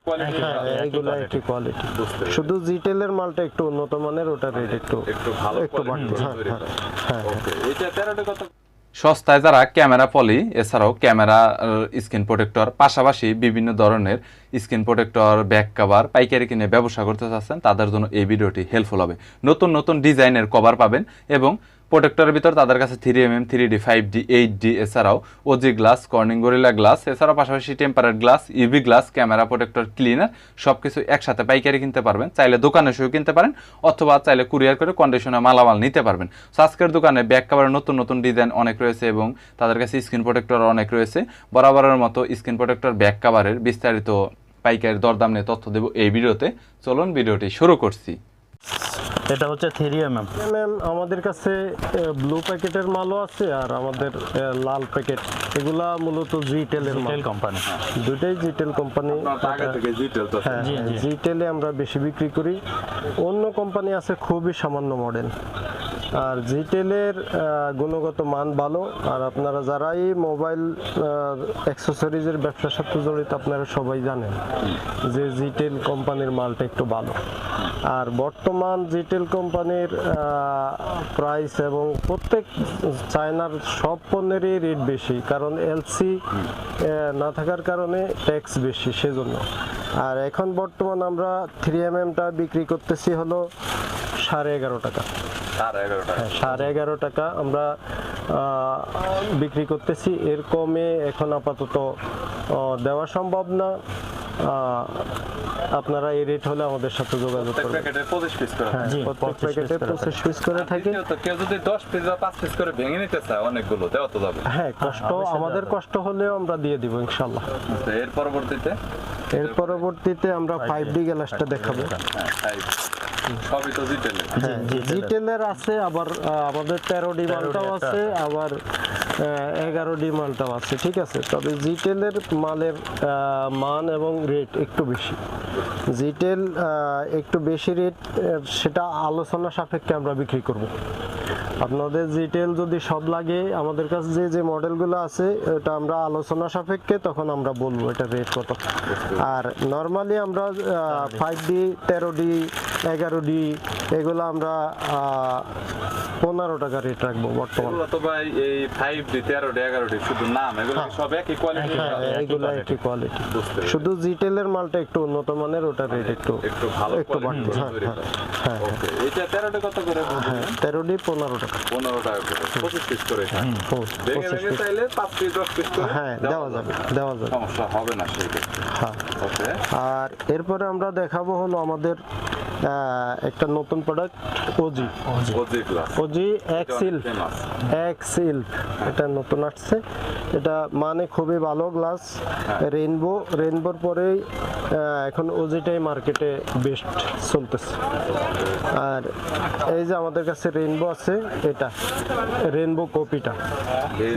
এগুলো একটু কোয়ালিটি, শুধু জিটেলের মালটা একটু উন্নত মানের, ওটা রেট একটু ভালো একটু বাড়তি। হ্যাঁ, ওকে এটা 13টা কত? সস্তায় যারা ক্যামেরা পলি এছাড়াও ক্যামেরা স্ক্রিন প্রোটেক্টর পাশাপাশি বিভিন্ন ধরনের স্ক্রিন প্রোটেক্টর ব্যাক কভার পাইকারি কিনে ব্যবসা করতে চাচ্ছেন তাদের জন্য এই ভিডিওটি হেল্পফুল হবে। নতুন নতুন ডিজাইনের কভার পাবেন এবং প্রোটেক্টরের ভিতর তাদের কাছে 3mm 3D 5D 8D এছাড়াও OG glass Corning Gorilla glass এছাড়াও পাশাপাশি tempered glass UV glass camera protector cleaner সবকিছু একসাথে পাইকারি কিনতে পারবেন। চাইলে দোকানে এসেও কিনতে পারেন অথবা চাইলে কুরিয়ার করে কন্ডিশনে মালামাল নিতে পারবেন। আজকের দোকানে ব্যাক কভারের নতুন নতুন ডিজাইন অনেক রয়েছে এবং তাদের কাছে স্ক্রিন প্রোটেক্টর অনেক রয়েছে। বরাবরের মতো স্ক্রিন প্রোটেক্টর ব্যাক কভারের বিস্তারিত পাইকারি দরদাম নিয়ে তথ্য দেব এই ভিডিওতে। চলুন ভিডিওটি শুরু করছি। এটা হচ্ছে 3mm আমাদের কাছে ব্লু প্যাকেটের মালও আছে আর আমাদের লাল প্যাকেট, এগুলা মূলত জিটেলের মাল, কোম্পানি, দুটাই জিটেল কোম্পানি। আগে থেকে জিটেল তো হ্যাঁ, জিটেলে আমরা বেশি বিক্রি করি, অন্য কোম্পানি আছে খুবই সামান্য মডেল। আর জিটেলের গুণগত মান ভালো। আর আপনারা যারাই মোবাইল অ্যাক্সেসরিজের ব্যবসার সাথে জড়িত আপনারা সবাই জানেন যে জিটেল কোম্পানির মালটা একটু ভালো। আর বর্তমান জিটেল কোম্পানির প্রাইস এবং প্রত্যেক চায়নার সব পণ্যেরই রেট বেশি, কারণ এলসি না থাকার কারণে ট্যাক্স বেশি সেজন্য। আর এখন বর্তমান আমরা 3mmটা বিক্রি করতেছি হলো 11.5 টাকা। 11.5 টাকা আমরা বিক্রি করতেছি, এর কমে এখন আপাতত দেওয়া সম্ভব না। আপনারা এই রেট হলে আমাদের সাথে যোগাযোগ করবেন। প্যাকেটে 25 পিস করে হ্যাঁ, প্রত্যেক প্যাকেটে 25 পিস করে থাকে। তো কেউ যদি 10 পিস বা 5 পিস করে ভেঙে নিতে চায় অনেকগুলো দেওয়া তো যাবে। হ্যাঁ, কষ্ট আমাদের কষ্ট হলেও আমরা দিয়ে দিব ইনশাআল্লাহ। এর পরবর্তীতে আমরা 5D গ্লাসটা দেখাবো। সবই তো জিটেলের। হ্যাঁ, জিটেলের আছে, আবার আমাদের 13D মালটাও আছে, আবার 11D মালটাও আছে, ঠিক আছে। তবে জিটেলের মালের মান এবং রেট একটু বেশি। জিটেল একটু বেশি রেট, সেটা আলোচনা সাপেক্ষে আমরা বিক্রি করব। আপনাদের জিটেল যদি সব লাগে, আমাদের কাছে যে যে মডেলগুলো আছে এটা আমরা আলোচনা সাপেক্ষে তখন আমরা বলবো এটা রেট কত। আর নর্মালি আমরা 5D 13D 11D এগুলো আমরা 15 টাকা রেট রাখবো বর্তমানে। তো ভাই এই 5D 13D 11D শুধু নাম, এগুলো সব একই কোয়ালিটি? হ্যাঁ, এগুলো একই কোয়ালিটি, শুধু জিটেলের মালটা একটু উন্নত মানের, ওটা রেট একটু ভালো একটু বাড়তি। হ্যাঁ, ওকে এটা 13D কত করে? হ্যাঁ, 13D 15 টাকা। 15 টাকা করে 25 পিস করে। ভেঙে চাইলে 5 পিস 10 পিস করে হ্যাঁ দেওয়া যাবে, সমস্যা হবে না সেই। হ্যাঁ, ওকে। আর এরপরে আমরা দেখাবো হলো আমাদের একটা নতুন প্রোডাক্ট ওজি এক্সিল। এটা নতুন আসছে, এটা মানে খুবই ভালো গ্লাস। রেইনবোর পরেই এখন ওজিটাই মার্কেটে বেস্ট চলতেছে। আর এই যে আমাদের কাছে রেইনবো আছে, এটা রেইনবো কপিটা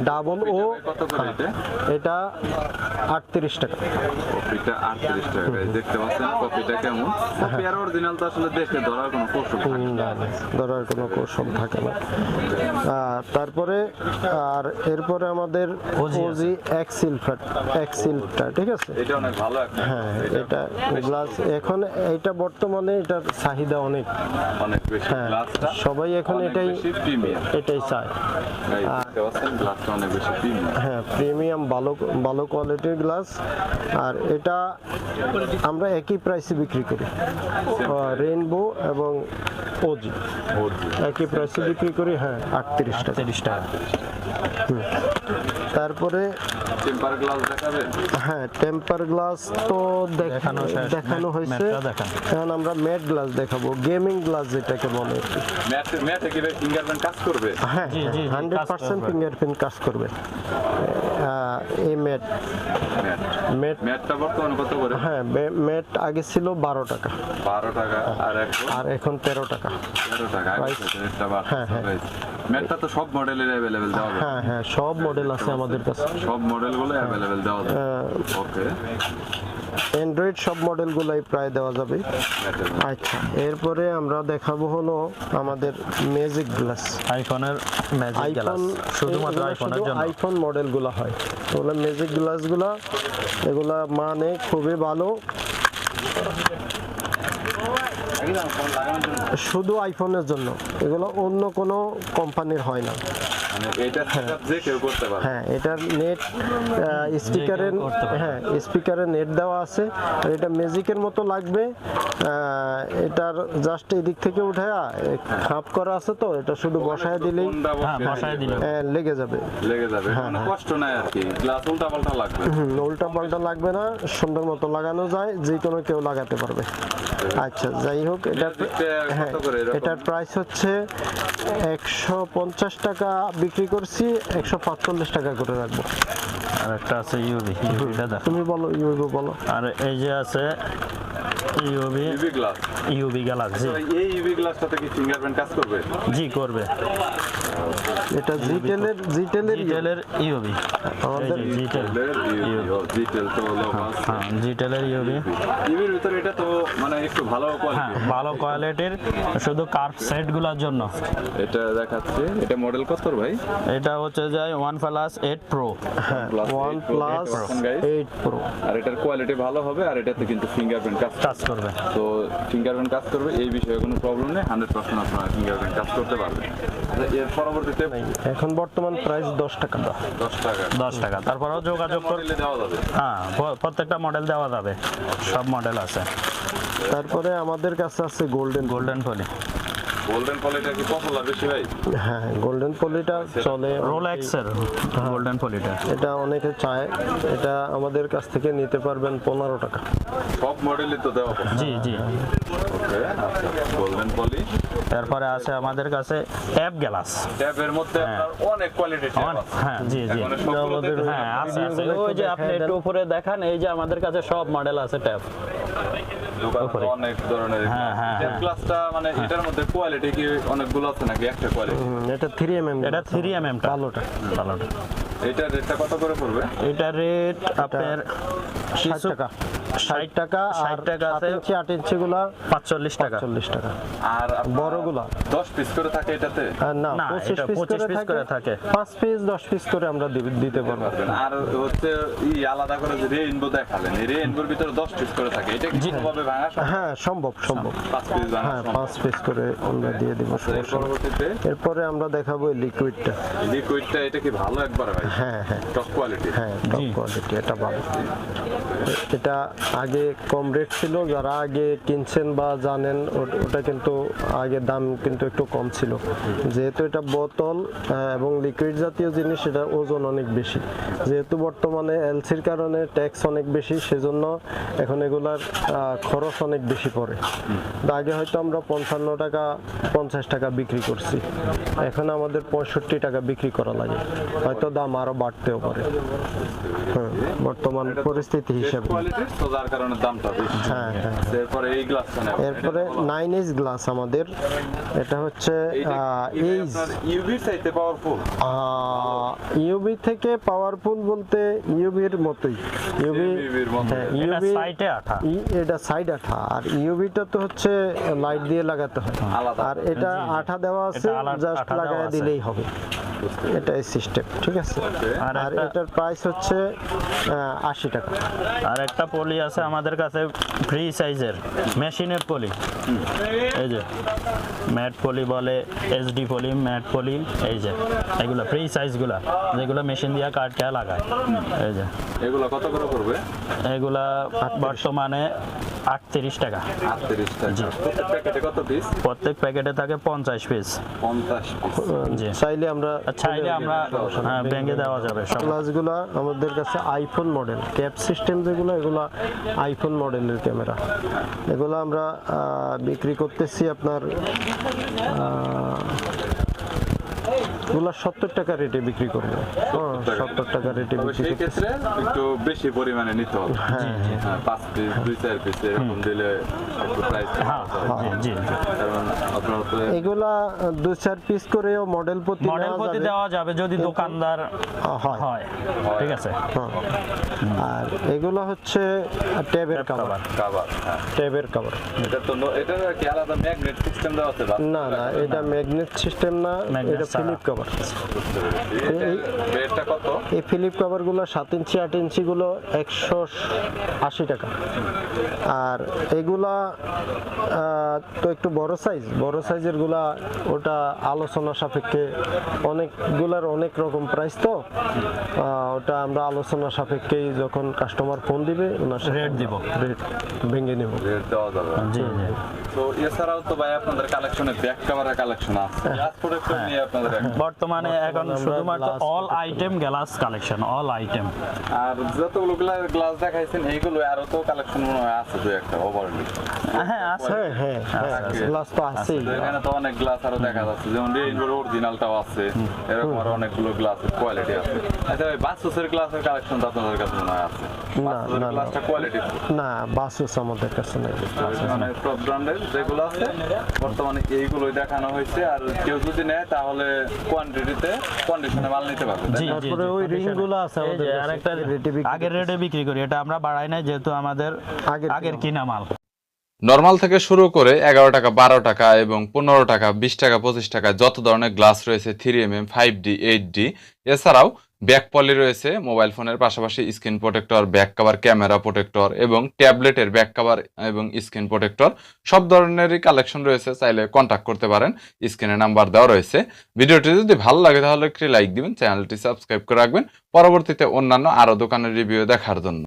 ডাবল ও, এটা 38 টাকা। কপিটা 38 টাকা। দেখতে পাচ্ছেন কপিটা কেমন? কপি আর অরিজিনাল তো আসলে দেখে ধরার কোনো কৌশল থাকে না, ধরার কোনো কৌশল থাকে না। তারপরে আর এরপরে আমাদের ওজি এক্সিলটা, ঠিক আছে। এটা অনেক ভালো একটা। হ্যাঁ, এটা গ্লাস এখন এটা বর্তমানে এটার চাহিদা অনেক বেশি। হ্যাঁ, গ্লাসটা সবাই এখন এটাই চায়। দেখতে পাচ্ছেন গ্লাসটা অনেক বেশি প্রিমিয়াম। হ্যাঁ, প্রিমিয়াম ভালো কোয়ালিটির গ্লাস। আর এটা আমরা একই প্রাইসে বিক্রি করি, রেইনবো এবং ওজি একই প্রাইসে বিক্রি করি। হ্যাঁ, 38 টাকা। তারপরে টেম্পার গ্লাস দেখাবেন? হ্যাঁ, টেম্পার গ্লাস তো দেখানো হয়েছে, এখন আমরা ম্যাট গ্লাস দেখাবো, গেমিং গ্লাস যেটাকে বলে। ম্যাটে কি ফিঙ্গারপ্রিন্ট কাজ করবে? হ্যাঁ, 100% ফিঙ্গারপ্রিন্ট কাজ করবে এই ম্যাটটা বর্তমানে কত করে? হ্যাঁ, ম্যাট আগে ছিল 12 টাকা। 12 টাকা আর এখন 13 টাকা। 13 টাকা। হ্যাঁ, ম্যাটটা তো সব মডেলের अवेलेबल দেওয়া যাবে? হ্যাঁ, সব মডেল আছে আমাদের কাছে, সব মডেলগুলো अवेलेबल দেওয়া যাবে। ওকে, অ্যান্ড্রয়েড সব মডেলগুলাই প্রায় দেওয়া যাবে। আচ্ছা, এরপরে আমরা দেখাবো হলো আমাদের ম্যাজিক গ্লাস। আইফোনের ম্যাজিক গ্লাস শুধুমাত্র আইফোনের জন্য, আইফোন মডেলগুলো হয় ওগুলো ম্যাজিক গ্লাসগুলো, এগুলা মানে খুবই ভালো। শুধু আইফোনের জন্য, এগুলো অন্য কোনো কোম্পানির হয় না। মানে এটা সেটআপ যে কেউ করতে পারে। হ্যাঁ, এটার নেট স্পিকারের, হ্যাঁ স্পিকারে নেট দেওয়া আছে। আর এটা ম্যাজিকের মতো লাগবে। এটার জাস্ট এদিক থেকে উঠে খাপ করা আছে, তো এটা শুধু বসায় দিলেই কোনটা বসায় দিলে লেগে যাবে। লেগে যাবে, কোনো কষ্ট নাই আর কি। গ্লাস উল্টা পাল্টা লাগবে। উল্টা পাল্টা লাগবে না, সুন্দর মতো লাগানো যায়, যে কোনো কেউ লাগাতে পারবে। আচ্ছা, যাই হোক, হ্যাঁ এটার প্রাইস হচ্ছে 150 টাকা বিক্রি করছি, 145 টাকা করে রাখবো। আর একটা আছে ইউবি, এটা দেখো। তুমি বলো, ইউবি বলো। আর এই যে আছে UV UV glass. UV Galaxy. এই ইউভি গ্লাসটাতে কি ফিঙ্গারপ্রিন্ট কাজ করবে? জি করবে। এটা জিটেলের জিটেলের ইউবি, আমাদের জিটেল। জিটেল তো হলো হ্যাঁ, জিটেলের ইউবি। ইউভির ভিতরে এটা তো মানে একটু ভালো হ্যাঁ, কোয়ালিটি। ভালো কোয়ালিটির, শুধু কার্ভ সেটগুলোর জন্য। এটা দেখাচ্ছে, এটা মডেল কত ভাই? এটা হচ্ছে যায় OnePlus 8 Pro। OnePlus 8 Pro। আর এটার কোয়ালিটি ভালো হবে, আর এটাতে কিন্তু ফিঙ্গারপ্রিন্ট কাজ করবে। তো ফিঙ্গারপ্রিন্ট কাজ করবে, এই বিষয়ে কোনো প্রবলেম নেই। 100% আপনারা ফিঙ্গারপ্রিন্ট কাজ করতে পারবেন। এর পরবর্তীতে এখন বর্তমান প্রাইস 10 টাকা। 10 টাকা 10 টাকা। তারপরেও যোগাযোগ করে, মডেলে দেওয়া যাবে। হ্যাঁ প্রত্যেকটা মডেল দেওয়া যাবে, সব মডেল আছে। তারপরে আমাদের কাছে আছে গোল্ডেন পলি। গোল্ডেন পলিটা কি পপুলার বেশি ভাই? হ্যাঁ, গোল্ডেন পলিটা চলে। রোলেক্সের গোল্ডেন পলিটা, এটা অনেকে চায়। এটা আমাদের কাছ থেকে নিতে পারবেন 15 টাকা। সব মডেলই তো দেওয়া হবে। জি জি। ওকে, আচ্ছা, গোল্ডেন পলি। তারপরে আছে আমাদের কাছে ট্যাব গ্লাস। ট্যাবের মধ্যে আপনার অনেক কোয়ালিটি ট্যাব আছে। হ্যাঁ জি জি। আমাদের হ্যাঁ আছে আছে। ওই যে আপনি একটু উপরে দেখান, এই যে আমাদের কাছে সব মডেল আছে ট্যাব। দোকানে অনেক ধরনের হ্যাঁ, হ্যাঁ, ট্যাব ক্লাসটা মানে এটার মধ্যে কোয়ালিটি কি অনেকগুলো আছে নাকি একটা কোয়ালিটি? এটা 3mm। এটা 3mm টা ভালোটা। ভালোটা। এটার রেটটা কত করে পড়বে? এটা রেট আপনার 60 টাকা। 60 টাকা। 60 টাকা আছে। 8 ইঞ্চি গুলা 45 টাকা। 40 টাকা। আর বড়গুলা 10 পিস করে থাকে এটাতে? না, না, 25 এটা পিস 25 পিস করে থাকে। 5 পিস 10 পিস করে আমরা দিতে পারবো। আর হচ্ছে আলাদা করে যে রেইনবো দেখালেন, এই রেইনবোর ভিতরে 10 পিস করে থাকে, এটা কি ভাবে ভাঙা সম্ভব? হ্যাঁ, সম্ভব। 5 পিস ভাঙা হ্যাঁ, সম্ভব। 5 পিস করে আমরা দিয়ে দিব। এর পরবর্তীতে এরপরে আমরা দেখাবো লিকুইডটা। লিকুইডটা, এটা কি ভালো একবার ভাই? হ্যাঁ হ্যাঁ টপ কোয়ালিটি। হ্যাঁ, টপ কোয়ালিটি, এটা ভালো। এটা আগে কম রেট ছিল, যারা আগে কিনছেন বা জানেন ওটা কিন্তু আগে দাম কিন্তু একটু কম ছিল। যেহেতু এটা বোতল এবং লিকুইড জাতীয় জিনিস, এটা ওজন অনেক বেশি। যেহেতু বর্তমানে এলসির কারণে ট্যাক্স অনেক বেশি, সেজন্য এখন এগুলার খরচ অনেক বেশি পড়ে। আগে হয়তো আমরা 55 টাকা 50 টাকা বিক্রি করছি, এখন আমাদের 65 টাকা বিক্রি করা লাগে। হয়তো দাম আরো বাড়তেও পারে। হ্যাঁ, বর্তমান পরিস্থিতি হিসাবে। কোয়ালিটি তো যার কারণে দামটা বেশি। হ্যাঁ হ্যাঁ। এরপরে এই গ্লাসটা নেব। এরপরে 9H গ্লাস আমাদের। এটা হচ্ছে এইচ ইউভি চাইতে পাওয়ারফুল। ইউবি থেকে পাওয়ারফুল বলতে ইউবির মতোই। ইউবি, ইউভির মতো। হ্যাঁ, এটা ইউবি সাইডে আঠা। এটা সাইড আঠা, আর ইউবিটা তো হচ্ছে লাইট দিয়ে লাগাতে হয়। আলাদা। আর এটা জি, জি। আঠা দেওয়া আছে, এটা জাস্ট আঠা দেওয়া লাগায় আছে। দিলেই হবে। এটাই সিস্টেম, ঠিক আছে। আর আর একটা- এটার প্রাইস হচ্ছে 80 টাকা। আর একটা পলি আছে আমাদের কাছে ফ্রি সাইজের মেশিনের পলি। এই যে ম্যাট পলি বলে, এসডি পলি, ম্যাট পলি, এই যে এগুলো ফ্রি সাইজগুলা, যেগুলো মেশিন দিয়ে কাটটা লাগায়। এই যে এগুলো কত করে পড়বে? এগুলা বর্তমানে 38 টাকা। 38 টাকা। প্রত্যেক প্যাকেটে কত পিস? প্রত্যেক প্যাকেটে থাকে 50 পিস। 50 পিস। জি। চাইলে আমরা চাইলে আমরা ব্যাঙ্গে দেওয়া যাবে সব। গ্লাসগুলা আমাদের কাছে আইফোন মডেল, ক্যাপ সিস্টেম যেগুলো, এগুলো আইফোন মডেলের ক্যামেরা। এগুলো আমরা বিক্রি করতেছি আপনার এগুলো 70 টাকা রেটে বিক্রি করবো। 70 টাকা রেটে তবে বিক্রি সেই করতেছি। ক্ষেত্রে একটু বেশি পরিমাণে নিতে হবে। হ্যাঁ, 5 পিস 2-4 পিস এরকম দিলে একটু প্রাইস হ্যাঁ জি জি। কারণ আপনারা তো এগুলা 2-4 পিস করেও মডেল প্রতি মডেল নেওয়া প্রতি যাবে। দেওয়া যাবে যদি দোকানদার হয়। হয়। ঠিক আছে। হ্যাঁ। আর এগুলো হচ্ছে ট্যাবের কভার। কাভার। হ্যাঁ, ট্যাবের কভার। এটা তো এটা কি আলাদা ম্যাগনেট সিস্টেম দেওয়া আছে বা? না না, এটা ম্যাগনেট সিস্টেম না, Magnet এটা ফিলিপ কভার। রেটটা কত? এই ফিলিপ কভারগুলো 7 ইঞ্চি 8 ইঞ্চিগুলো 180 টাকা। আর এগুলা তো একটু বড় সাইজের গুলা ওটা আলোচনা সাপেক্ষে, অনেকগুলার অনেক রকম প্রাইস, তো ওটা আমরা আলোচনা সাপেক্ষেই যখন কাস্টমার ফোন দিবে ওনার সাথে রেট দিব, রেট ভেঙে নেব। রেট দেওয়া যাবে। জি জি। তো এছাড়াও তো ভাই আপনাদের কালেকশনে ব্যাক কভারের কালেকশন আছে, গ্লাস প্রোটেক্টর নিয়ে আপনাদের বর্তমানে এখন আমরা শুধুমাত্র glass all item glass collection, all item. আর যতগুলো গ্লাস দেখাইছেন এইগুলো আরো তো কালেকশন মনে হয় আছে দুই একটা ওভারলি। হ্যাঁ আছে। হ্যাঁ গ্লাস তো আছেই। এখানে তো অনেক গ্লাস আরো দেখা যাচ্ছে, যেমন রেইনবোর অরিজিনালটাও আছে, এরকম আরো অনেকগুলো গ্লাসের কোয়ালিটি আছে। আচ্ছা ভাই, বাসুসের গ্লাসের কালেকশন তো আপনাদের কাছে মনে হয় আছে? বাসুসের না। গ্লাসটা কোয়ালিটি না, বাসুস আমাদের কাছে নেই। মানে টপ ব্র্যান্ডের যেগুলো আছে বর্তমানে এইগুলোই দেখানো হয়েছে। আর কেউ যদি নেয় তাহলে কোয়ান্টিটিতে কন্ডিশনে মাল নিতে পারবে, তাই জি না? জি। তারপরে ওই রিংগুলো আছে এই আমাদের যে কাছে, আরেকটা রেটে বিক্রি আগের রেটে বিক্রি করি, এটা আমরা বাড়াই নাই যেহেতু আমাদের আগের কিনা মাল। নরমাল থেকে শুরু করে 11 টাকা, 12 টাকা এবং 15 টাকা, 20 টাকা, 25 টাকা যত ধরনের গ্লাস রয়েছে 3mm, 5D, 8D, এছাড়াও ব্যাক পলি রয়েছে, মোবাইল ফোনের পাশাপাশি screen protector, back cover, camera protector এবং ট্যাবলেটের ব্যাক কভার এবং স্ক্রিন প্রোটেক্টর সব ধরনেরই কালেকশন রয়েছে। চাইলে কন্ট্যাক্ট করতে পারেন, স্ক্রিনে নাম্বার দেওয়া রয়েছে। ভিডিওটি যদি ভালো লাগে তাহলে একটি লাইক দিবেন, চ্যানেলটি সাবস্ক্রাইব করে রাখবেন পরবর্তীতে অন্যান্য আরও দোকানের রিভিউ দেখার জন্য।